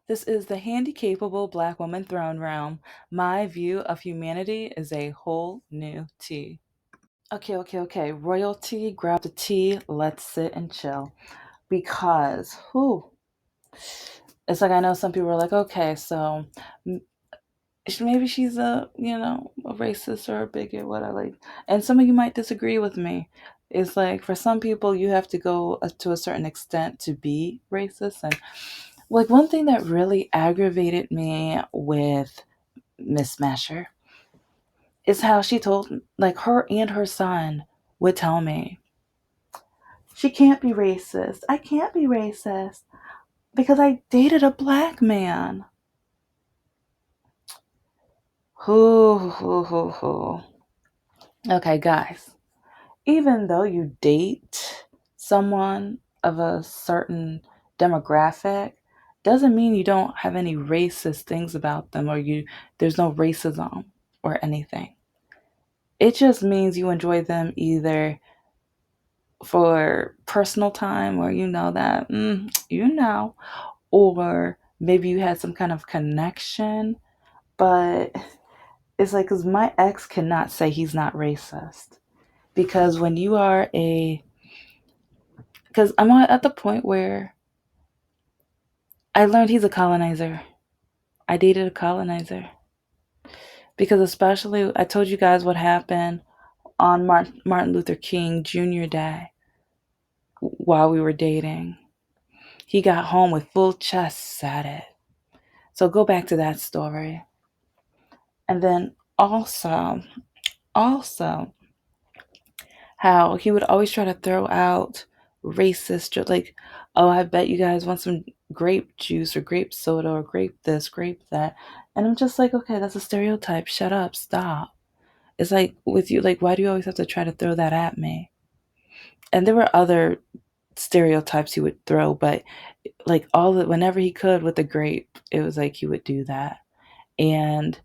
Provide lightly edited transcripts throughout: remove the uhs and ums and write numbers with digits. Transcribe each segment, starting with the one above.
This is the Handicapable Black Woman Throne Room. My view of humanity is a whole new tea. Okay. Royalty, grab the tea, let's sit and chill. Because, it's like I know some people are like, okay, so m- maybe she's a racist or a bigot, what I like. And some of you might disagree with me. It's like for some people, you have to go to a certain extent to be racist. And like one thing that really aggravated me with Miss Masher is how she told, like, her and her son would tell me, she can't be racist. I can't be racist because I dated a black man. Hoo. Okay, guys, even though you date someone of a certain demographic, doesn't mean you don't have any racist things about them or there's no racism or anything. It just means you enjoy them either for personal time or or maybe you had some kind of connection. But it's like, because my ex cannot say he's not racist. Because when you are because I'm at the point where I learned he's a colonizer. I dated a colonizer. Because especially, I told you guys what happened on Martin Luther King Jr. Day while we were dating. He got home with full chests at it. So go back to that story. And then also, how he would always try to throw out racist, like, oh, I bet you guys want some grape juice or grape soda or grape this, grape that. And I'm just like, okay, that's a stereotype. Shut up. Stop. It's like with you, like, why do you always have to try to throw that at me? And there were other stereotypes he would throw, but like whenever he could with the grape, it was like he would do that. And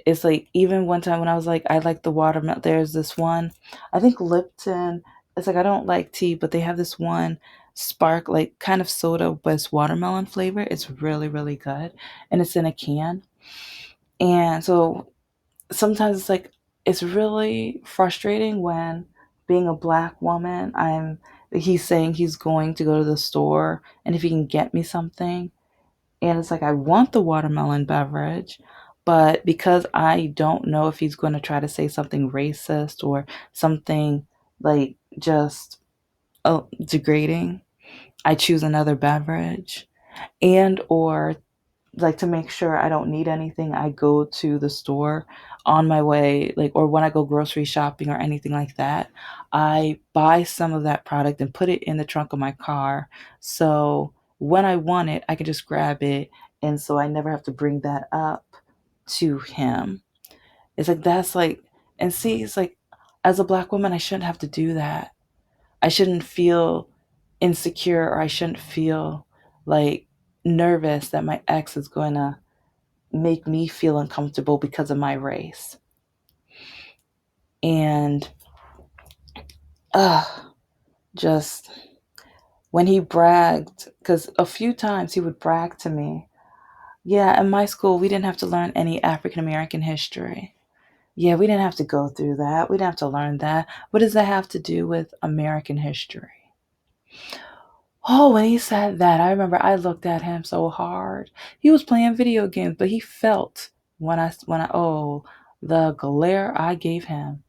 it's like, even one time when I was like, I like the watermelon, there's this one, I think Lipton, it's like, I don't like tea, but they have this one spark, like kind of soda, but it's watermelon flavor. It's really, really good. And it's in a can. And so sometimes it's like, it's really frustrating when being a black woman, he's saying he's going to go to the store and if he can get me something, and it's like, I want the watermelon beverage, but because I don't know if he's going to try to say something racist or something like just degrading, I choose another beverage. And or like, to make sure I don't need anything, I go to the store on my way, like, or when I go grocery shopping or anything like that, I buy some of that product and put it in the trunk of my car. So when I want it, I can just grab it. And so I never have to bring that up to him. It's like, that's like, and see, it's like, as a black woman, I shouldn't have to do that. I shouldn't feel insecure, or I shouldn't feel like nervous that my ex is going to make me feel uncomfortable because of my race. And uh just when he bragged, because a few times he would brag to me, yeah, in my school we didn't have to learn any African American history. Yeah, we didn't have to go through that. We didn't have to learn that. What does that have to do with American history? Oh, when he said that, I remember I looked at him so hard. He was playing video games, but he felt when I the glare I gave him.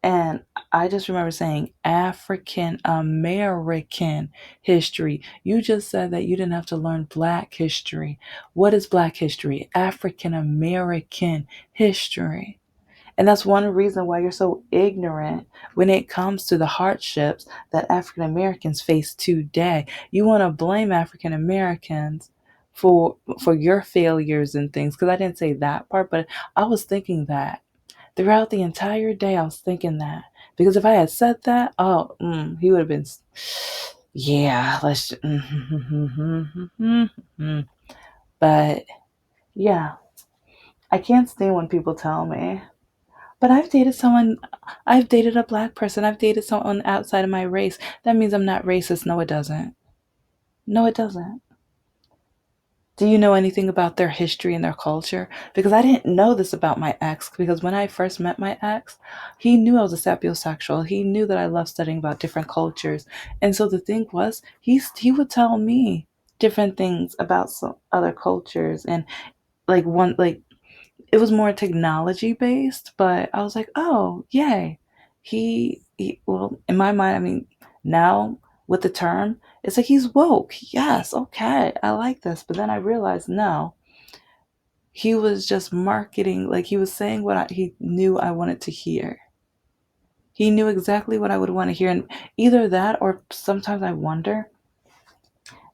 And I just remember saying African American history. You just said that you didn't have to learn black history. What is black history? African American history. And that's one reason why you're so ignorant when it comes to the hardships that African Americans face today. You want to blame African Americans for your failures and things, because I didn't say that part, but I was thinking that throughout the entire day. I was thinking that, because if I had said that, he would have been, yeah, let's but yeah, I can't stand when people tell me, but I've dated a black person, I've dated someone outside of my race. That means I'm not racist. No, it doesn't. No, it doesn't. Do you know anything about their history and their culture? Because I didn't know this about my ex. Because when I first met my ex, he knew I was a sapiosexual. He knew that I loved studying about different cultures. And so the thing was, he would tell me different things about some other cultures. And like it was more technology based, but I was like, oh, yay. Well, in my mind, I mean, now with the term, it's like he's woke. Yes, okay, I like this. But then I realized, no, he was just marketing, like he was saying what he knew I wanted to hear. He knew exactly what I would want to hear. And either that, or sometimes I wonder,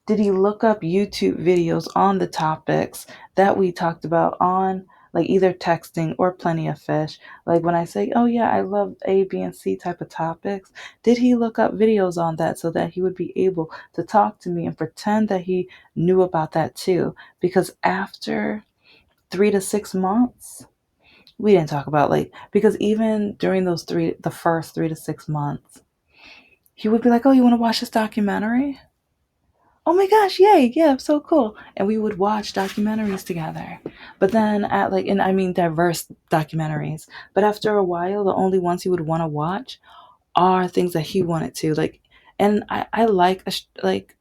did he look up YouTube videos on the topics that we talked about on like either texting or plenty of fish? Like when I say, oh yeah, I love A, B, and C type of topics, did he look up videos on that so that he would be able to talk to me and pretend that he knew about that too? Because after 3 to 6 months, we didn't talk about like, because even during the first 3 to 6 months, he would be like, oh, you want to watch this documentary? Oh my gosh, yay, yeah, so cool. And we would watch documentaries together. But then at like, and I mean diverse documentaries. But after a while, the only ones he would want to watch are things that he wanted to. Like, and I like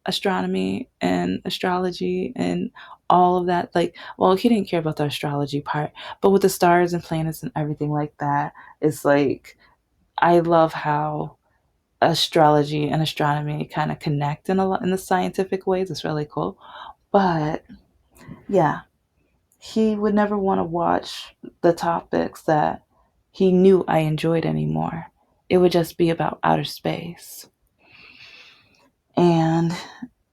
astronomy and astrology and all of that. Like, well, he didn't care about the astrology part, but with the stars and planets and everything like that, it's like I love how astrology and astronomy kind of connect in a lot in the scientific ways. It's really cool. But yeah, he would never want to watch the topics that he knew I enjoyed anymore. It would just be about outer space. And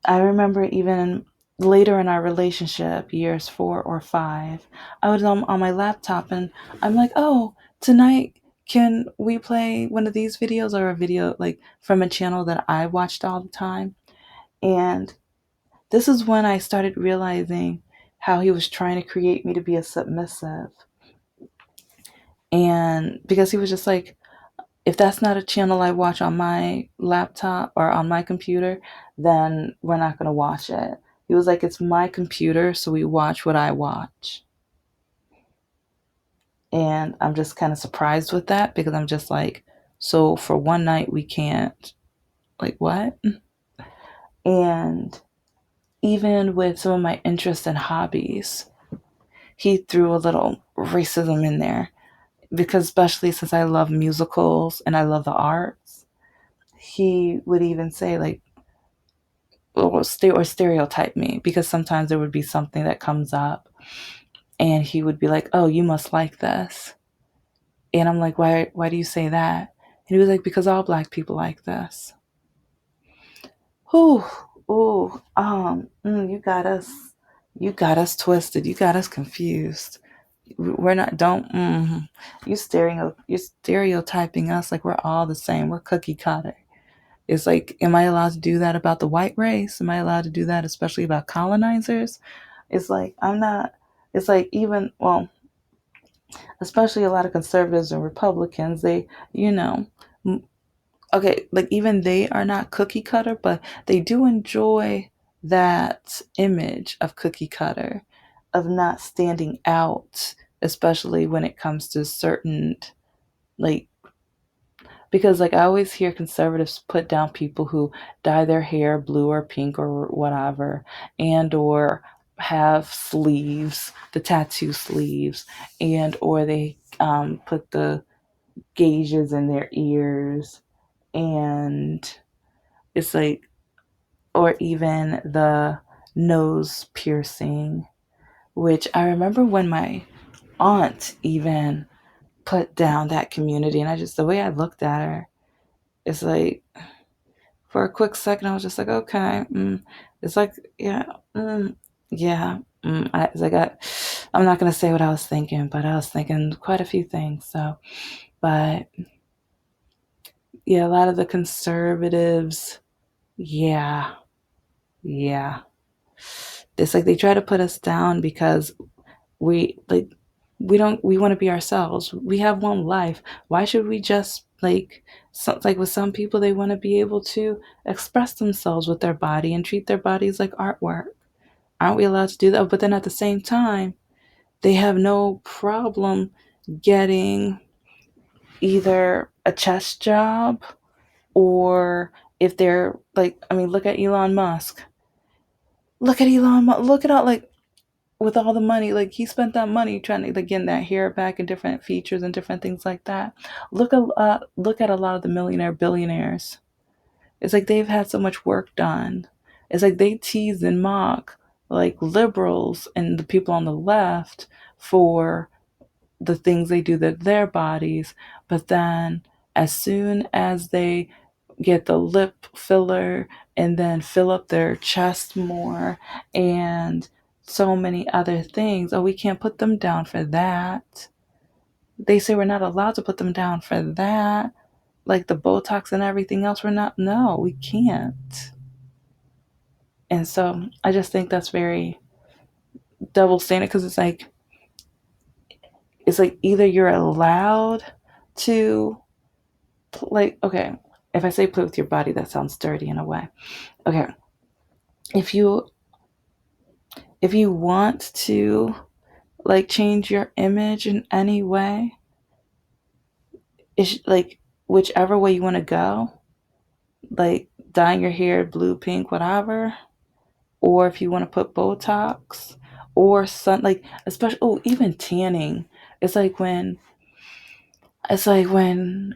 I remember even later in our relationship, years 4 or 5, I was on my laptop and I'm like, oh, tonight can we play one of these videos or a video like from a channel that I watched all the time? And this is when I started realizing how he was trying to create me to be a submissive. And because he was just like, if that's not a channel I watch on my laptop or on my computer, then we're not going to watch it. He was like, it's my computer, so we watch what I watch. And I'm just kind of surprised with that because I'm just like, so for one night we can't, like, what? And even with some of my interests and hobbies, he threw a little racism in there because, especially since I love musicals and I love the arts, he would even say, like, or stereotype me because sometimes there would be something that comes up and he would be like, oh, you must like this. And I'm like, why do you say that? And he was like, because all black people like this. Whew, ooh, you got us twisted. You got us confused. We're not, don't, you're stereotyping us like we're all the same. We're cookie cutter. It's like, am I allowed to do that about the white race? Am I allowed to do that, especially about colonizers? It's like, I'm not, it's like, even, well, especially a lot of conservatives and Republicans, they, okay, like even they are not cookie cutter, but they do enjoy that image of cookie cutter, of not standing out, especially when it comes to certain, like, because like I always hear conservatives put down people who dye their hair blue or pink or whatever, and or have sleeves, the tattoo sleeves, and or they put the gauges in their ears, and it's like, or even the nose piercing, which I remember when my aunt even put down that community, and I just, the way I looked at her, it's like, for a quick second, I was just like, okay, it's like, yeah, yeah. It's like I'm not gonna say what I was thinking, but I was thinking quite a few things. So, but yeah, a lot of the conservatives, yeah, yeah. It's like they try to put us down because we like we want to be ourselves. We have one life. Why should we just like with some people, they want to be able to express themselves with their body and treat their bodies like artwork. Aren't we allowed to do that? But then at the same time, they have no problem getting either a chest job, or if they're like, I mean, look at Elon Musk. Look at Elon Musk. Look at all, like, with all the money, like he spent that money trying to, like, get that hair back and different features and different things like that. Look at a lot of the millionaire billionaires. It's like they've had so much work done. It's like they tease and mock like liberals and the people on the left for the things they do to their bodies, but then as soon as they get the lip filler and then fill up their chest more and so many other things, oh, we can't put them down for that. They say we're not allowed to put them down for that. Like the Botox and everything else, we're not, no, we can't. And so I just think that's very double standard, because it's like either you're allowed to, like, okay, if I say play with your body, that sounds dirty in a way. Okay, if you if you want to, like, change your image in any way, it's like whichever way you want to go, like dyeing your hair blue, pink, whatever, or if you want to put Botox or sun, like, especially, oh, even tanning. It's like when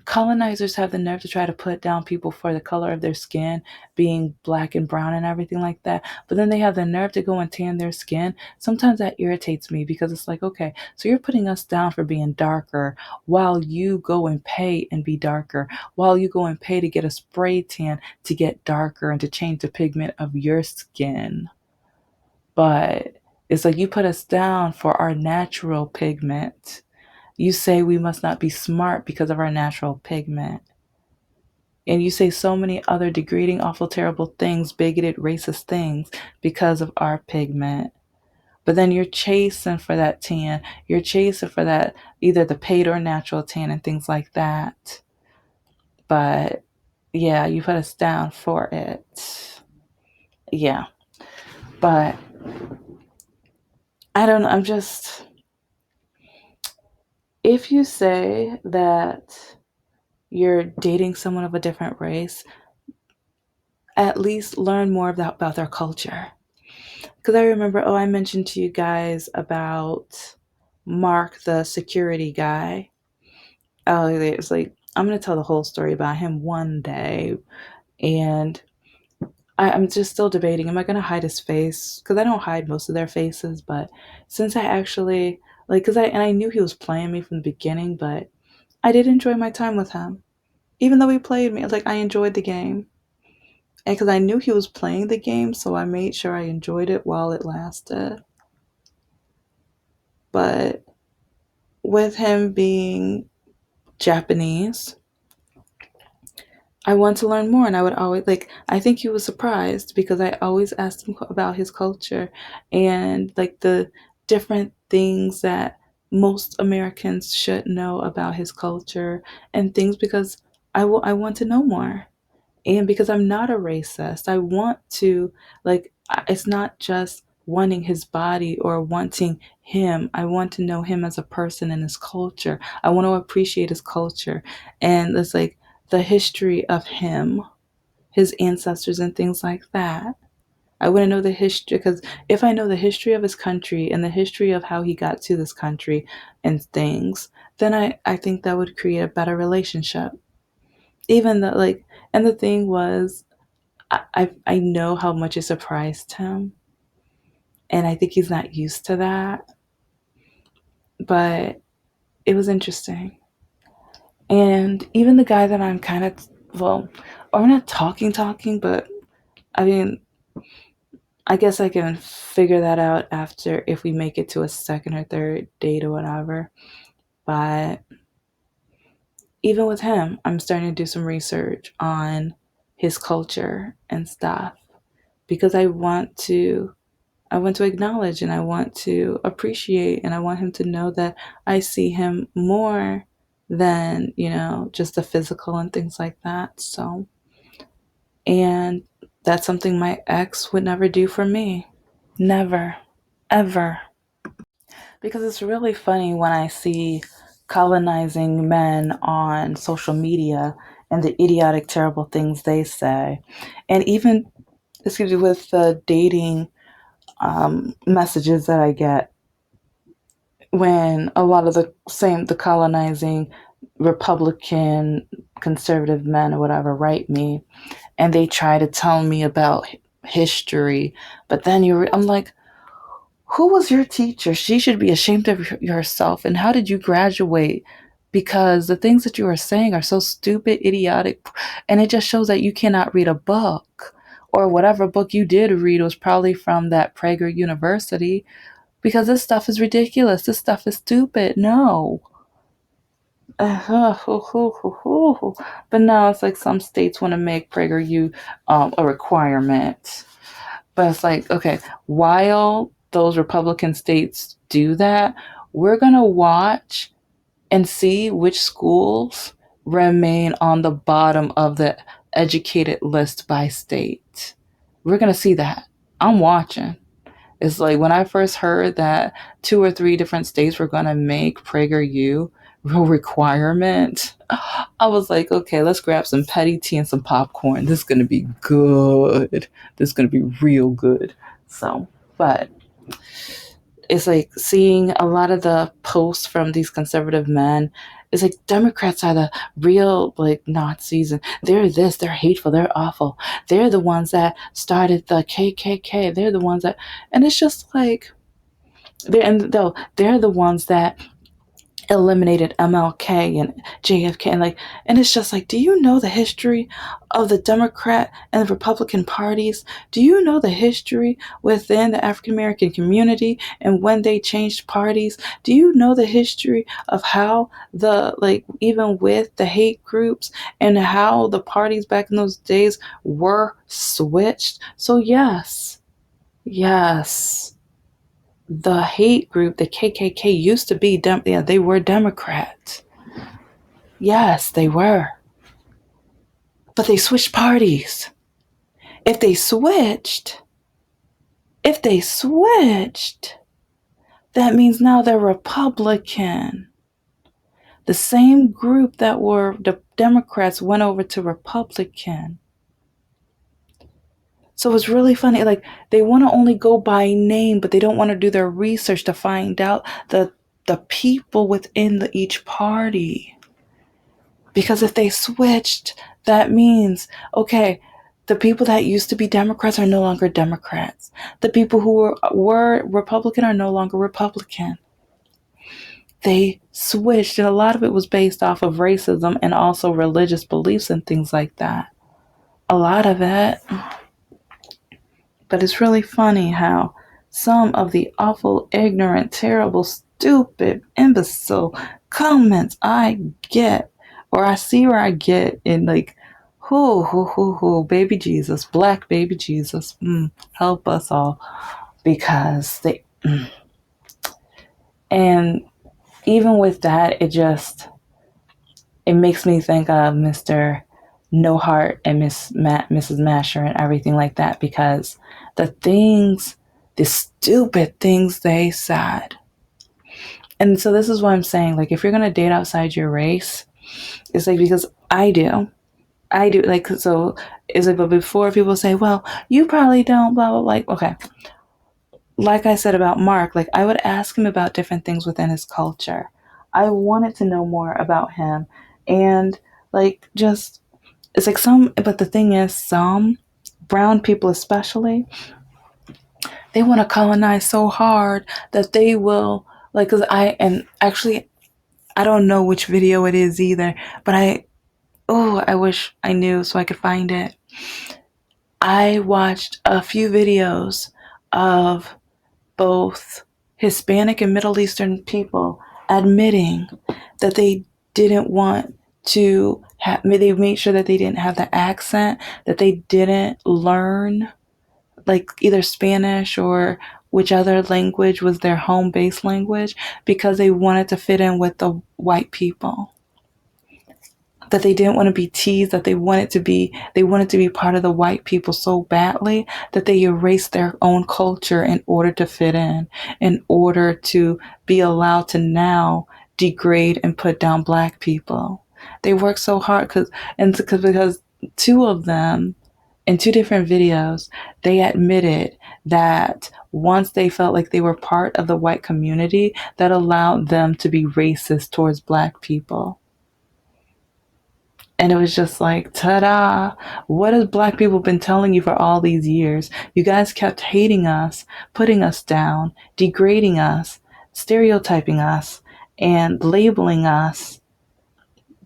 colonizers have the nerve to try to put down people for the color of their skin, being black and brown and everything like that. But then they have the nerve to go and tan their skin. Sometimes that irritates me, because it's like, okay, so you're putting us down for being darker while you go and pay and be darker, while you go and pay to get a spray tan to get darker and to change the pigment of your skin. But it's like you put us down for our natural pigment. You say we must not be smart because of our natural pigment. And you say so many other degrading, awful, terrible things, bigoted, racist things because of our pigment. But then you're chasing for that tan. You're chasing for that, either the paid or natural tan and things like that. But yeah, you put us down for it. Yeah. But I don't know. I'm just, if you say that you're dating someone of a different race, at least learn more about their culture. Because I remember, oh, I mentioned to you guys about Mark, the security guy. Oh, it was like, I'm going to tell the whole story about him one day. And I'm just still debating, am I going to hide his face? Because I don't hide most of their faces. But since I actually, like, and I knew he was playing me from the beginning, but I did enjoy my time with him. Even though he played me, like, I enjoyed the game. And because I knew he was playing the game, so I made sure I enjoyed it while it lasted. But with him being Japanese, I want to learn more, and I would always, like, I think he was surprised because I always asked him about his culture and like the different things that most Americans should know about his culture and things, because I want to know more. And because I'm not a racist, I want to, like, it's not just wanting his body or wanting him. I want to know him as a person and his culture. I want to appreciate his culture. And it's like the history of him, his ancestors, and things like that. I want to know the history, because if I know the history of his country and the history of how he got to this country and things, then I think that would create a better relationship. Even though, like, and the thing was, I know how much it surprised him, and I think he's not used to that. But it was interesting, and even the guy that I'm kind of, well, or not talking, but I mean, I guess I can figure that out after, if we make it to a second or third date or whatever. But even with him, I'm starting to do some research on his culture and stuff, because I want to acknowledge and I want to appreciate, and I want him to know that I see him more than, just the physical and things like that. So, and that's something my ex would never do for me. Never, ever. Because it's really funny when I see colonizing men on social media and the idiotic, terrible things they say. And even, excuse me, with the dating messages that I get when a lot of the colonizing Republican conservative men or whatever write me and they try to tell me about history, but then I'm like, who was your teacher? She should be ashamed of yourself. And how did you graduate? Because the things that you are saying are so stupid, idiotic, and it just shows that you cannot read a book. Or whatever book you did read was probably from that Prager University, because this stuff is ridiculous. This stuff is stupid. No. But now it's like some states want to make PragerU a requirement. But it's like, okay, while those Republican states do that, we're going to watch and see which schools remain on the bottom of the educated list by state. We're going to see that. I'm watching. It's like when I first heard that two or three different states were going to make PragerU a requirement, I was like, okay, let's grab some petty tea and some popcorn. This is going to be good. This is going to be real good. So, but it's like seeing a lot of the posts from these conservative men. It's like Democrats are the real like Nazis, and they're this, they're hateful, they're awful. They're the ones that started the KKK. They're the ones that, and it's just like they're the ones that eliminated MLK and JFK, and it's just like, do you know the history of the Democrat and the Republican parties? Do you know the history within the African American community and when they changed parties? Do you know the history of how even with the hate groups and how the parties back in those days were switched? So yes, the hate group, the KKK, used to be they were Democrats. Yes, they were. But they switched parties. If they switched, if they switched, that means now they're Republican. The same group that were the Democrats went over to Republican. So it's really funny. Like, they want to only go by name, but they don't want to do their research to find out the people within each party. Because if they switched, that means, okay, the people that used to be Democrats are no longer Democrats. The people who were Republican are no longer Republican. They switched, and a lot of it was based off of racism and also religious beliefs and things like that. A lot of it. But it's really funny how some of the awful, ignorant, terrible, stupid, imbecile comments I get, or I see or I get in baby Jesus, black baby Jesus, help us all, because and even with that, it makes me think of Mr. No Heart and Mrs. Masher and everything like that, because the stupid things they said. And so this is what I'm saying. Like, if you're going to date outside your race, it's like, because I do, like, so it's like, but before people say, well, you probably don't, blah, blah, like, okay. Like I said about Mark, like, I would ask him about different things within his culture. I wanted to know more about him. And like, just, it's like but the thing is, some brown people especially, they want to colonize so hard that they will, like, because and actually, I don't know which video it is either, but I wish I knew so I could find it. I watched a few videos of both Hispanic and Middle Eastern people admitting that they didn't want to they made sure that they didn't have the accent, that they didn't learn like either Spanish or which other language was their home base language, because they wanted to fit in with the white people. that they didn't want to be teased, that they wanted to be part of the white people so badly that they erased their own culture in order to fit in order to be allowed to now degrade and put down black people. They worked so hard because two of them in two different videos, they admitted that once they felt like they were part of the white community, that allowed them to be racist towards black people. And it was just like, ta-da! What has black people been telling you for all these years? You guys kept hating us, putting us down, degrading us, stereotyping us, and labeling us,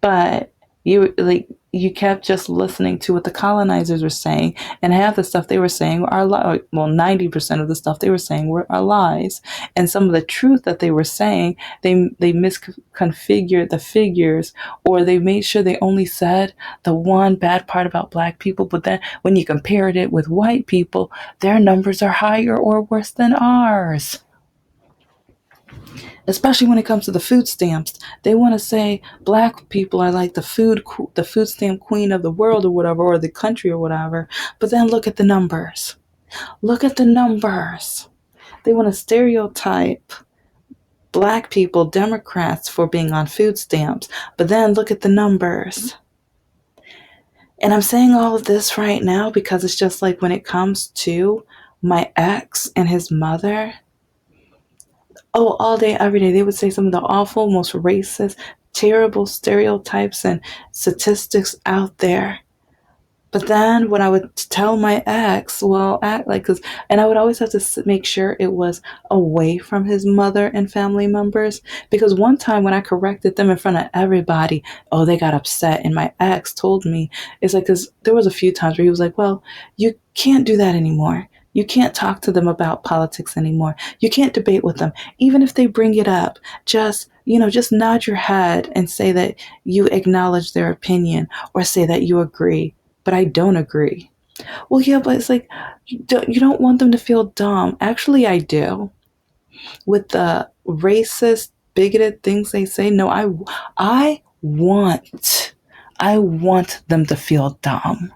but you kept just listening to what the colonizers were saying, and half the stuff they were saying were our lies. Well, 90% of the stuff they were saying were our lies, and some of the truth that they were saying, they misconfigured the figures, or they made sure they only said the one bad part about black people. But then when you compared it with white people, their numbers are higher or worse than ours, especially when it comes to the food stamps. They want to say black people are like the food stamp queen of the world or whatever, or the country or whatever. But then look at the numbers. Look at the numbers. They want to stereotype black people, Democrats, for being on food stamps. But then look at the numbers. And I'm saying all of this right now because it's just like when it comes to my ex and his mother, oh, all day, every day, they would say some of the awful, most racist, terrible stereotypes and statistics out there. But then when I would tell my ex, well, act like, cause, and I would always have to make sure it was away from his mother and family members. Because one time when I corrected them in front of everybody, oh, they got upset. And my ex told me, it's like, cause there was a few times where he was like, well, you can't do that anymore. You can't talk to them about politics anymore. You can't debate with them. Even if they bring it up, just nod your head and say that you acknowledge their opinion or say that you agree, but I don't agree. Well, yeah, but it's like you don't want them to feel dumb. Actually, I do. With the racist, bigoted things they say, no, I want them to feel dumb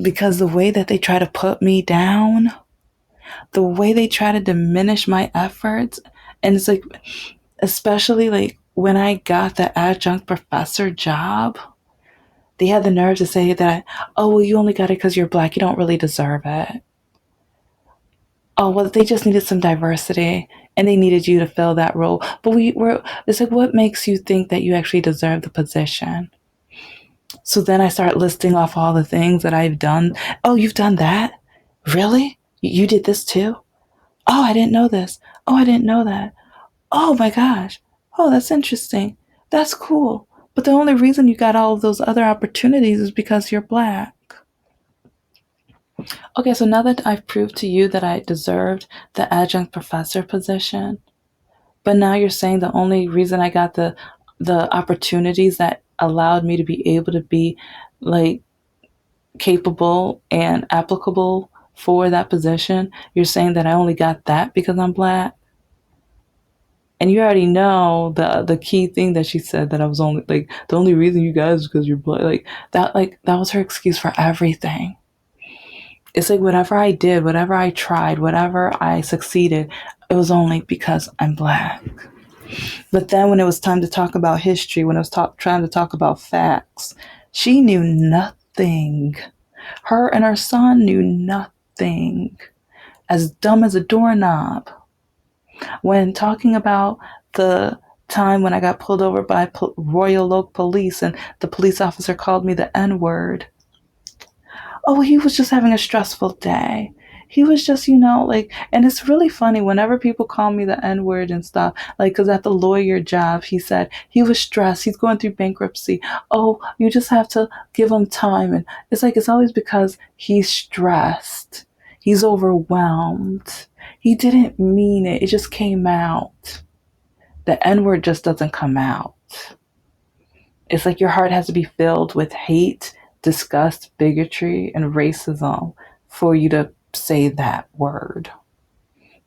because the way that they try to put me down, the way they try to diminish my efforts, and it's like, especially like when I got the adjunct professor job, they had the nerve to say that, oh, well, you only got it because you're black. You don't really deserve it. Oh, well, they just needed some diversity and they needed you to fill that role. But it's like, what makes you think that you actually deserve the position? So then I start listing off all the things that I've done. Oh, you've done that? Really? You did this too? Oh, I didn't know this. Oh, I didn't know that. Oh my gosh. Oh, that's interesting. That's cool. But the only reason you got all of those other opportunities is because you're black. Okay, so now that I've proved to you that I deserved the adjunct professor position, but now you're saying the only reason I got the opportunities that allowed me to be able to be like capable and applicable for that position, you're saying that I only got that because I'm black? And you already know the key thing that she said, that I was only like the only reason you guys is because you're black. Like that was her excuse for everything. It's like whatever I did, whatever I tried, whatever I succeeded, it was only because I'm black. But then when it was time to talk about history, when it was trying to talk about facts, she knew nothing. Her and her son knew nothing. As dumb as a doorknob. When talking about the time when I got pulled over by Royal Oak Police and the police officer called me the N-word, oh, he was just having a stressful day. He was just, like, and it's really funny whenever people call me the N word and stuff, like, because at the lawyer job, he said he was stressed. He's going through bankruptcy. Oh, you just have to give him time. And it's like, it's always because he's stressed. He's overwhelmed. He didn't mean it. It just came out. The N word just doesn't come out. It's like your heart has to be filled with hate, disgust, bigotry, and racism for you to say that word.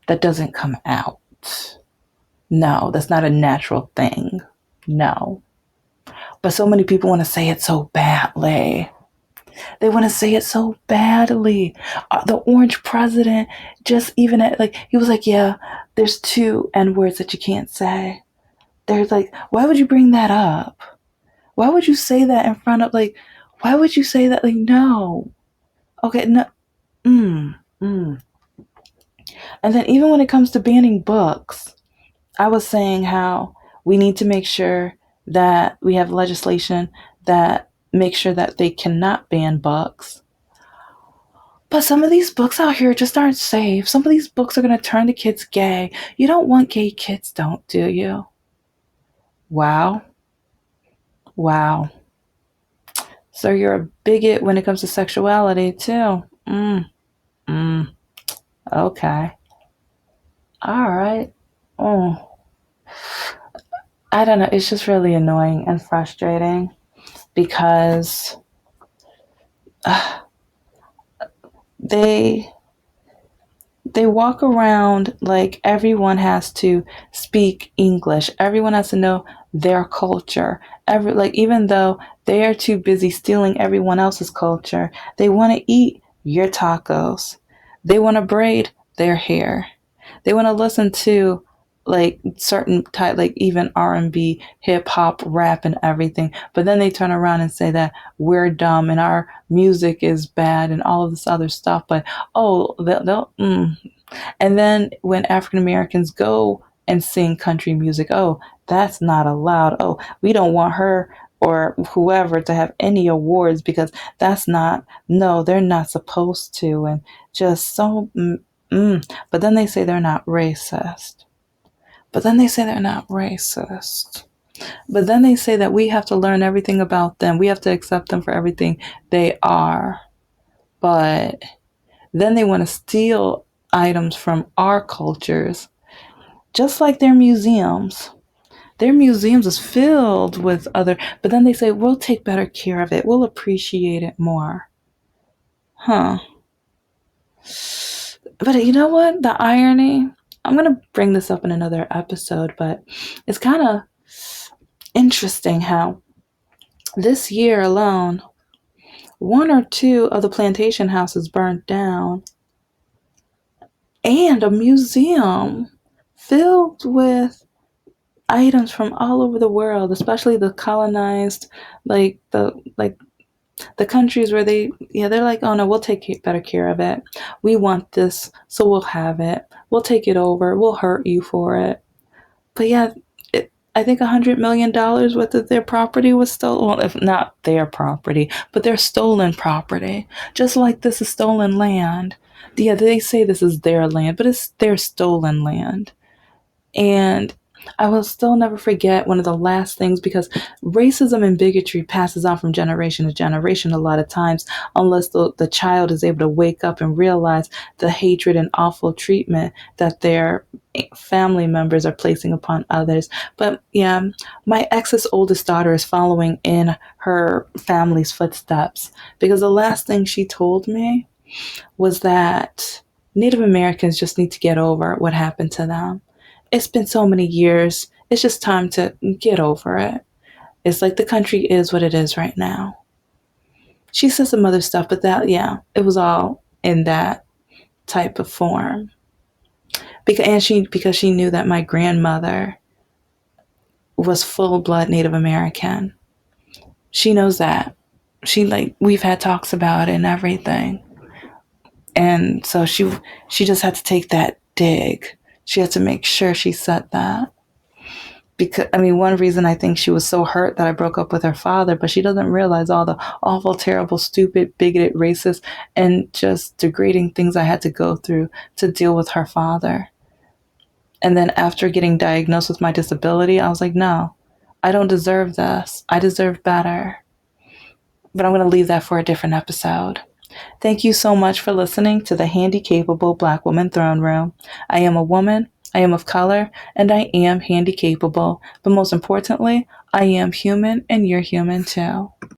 That doesn't come out. No, that's not a natural thing. No. But so many people want to say it so badly. They want to say it so badly. The orange president just even like he was like, yeah, there's two N words that you can't say. There's like, why would you bring that up? Why would you say that in front of like? Why would you say that? Like, no. Okay, no. Mm, mm. And then even when it comes to banning books, I was saying how we need to make sure that we have legislation that makes sure that they cannot ban books. But some of these books out here just aren't safe. Some of these books are going to turn the kids gay. You don't want gay kids, don't do you? Wow. Wow. So you're a bigot when it comes to sexuality, too. Mm. Okay. All right. Oh, I don't know. It's just really annoying and frustrating because uh, they they walk around like everyone has to speak English. Everyone has to know their culture. Like even though they are too busy stealing everyone else's culture, they want to eat your tacos. They want to braid their hair. They want to listen to like certain type like even R&B, hip hop, rap and everything. But then they turn around and say that we're dumb and our music is bad and all of this other stuff. But oh, they'll. And then when African Americans go and sing country music, oh, that's not allowed. Oh, we don't want her or whoever to have any awards because that's not, no, they're not supposed to. And just so, but then they say they're not racist. But then they say they're not racist. But then they say that we have to learn everything about them. We have to accept them for everything they are. But then they want to steal items from our cultures, just like their museums. Their museums is filled with other, but then they say, we'll take better care of it. We'll appreciate it more. Huh. But you know what? The irony, I'm going to bring this up in another episode, but it's kind of interesting how this year alone, one or two of the plantation houses burned down and a museum filled with items from all over the world, especially the colonized, like the countries where they're like, oh no, we'll take better care of it. We want this, so we'll have it. We'll take it over. We'll hurt you for it. But yeah, I think $100 million worth of their property was stolen. Well, if not their property, but their stolen property. Just like this is stolen land. Yeah, they say this is their land, but it's their stolen land. And I will still never forget one of the last things because racism and bigotry passes on from generation to generation a lot of times, unless the child is able to wake up and realize the hatred and awful treatment that their family members are placing upon others. But yeah, my ex's oldest daughter is following in her family's footsteps because the last thing she told me was that Native Americans just need to get over what happened to them. It's been so many years. It's just time to get over it. It's like the country is what it is right now. She said some other stuff, but that, yeah, it was all in that type of form. Because she knew that my grandmother was full blood Native American. She knows that. We've had talks about it and everything. And so she just had to take that dig. She had to make sure she said that. Because I mean, one reason I think she was so hurt that I broke up with her father, but she doesn't realize all the awful, terrible, stupid, bigoted, racist, and just degrading things I had to go through to deal with her father. And then after getting diagnosed with my disability, I was like, no, I don't deserve this. I deserve better. But I'm going to leave that for a different episode. Thank you so much for listening to the Handicapable Black Woman Throne Room. I am a woman, I am of color, and I am handicapable. But most importantly, I am human and you're human too.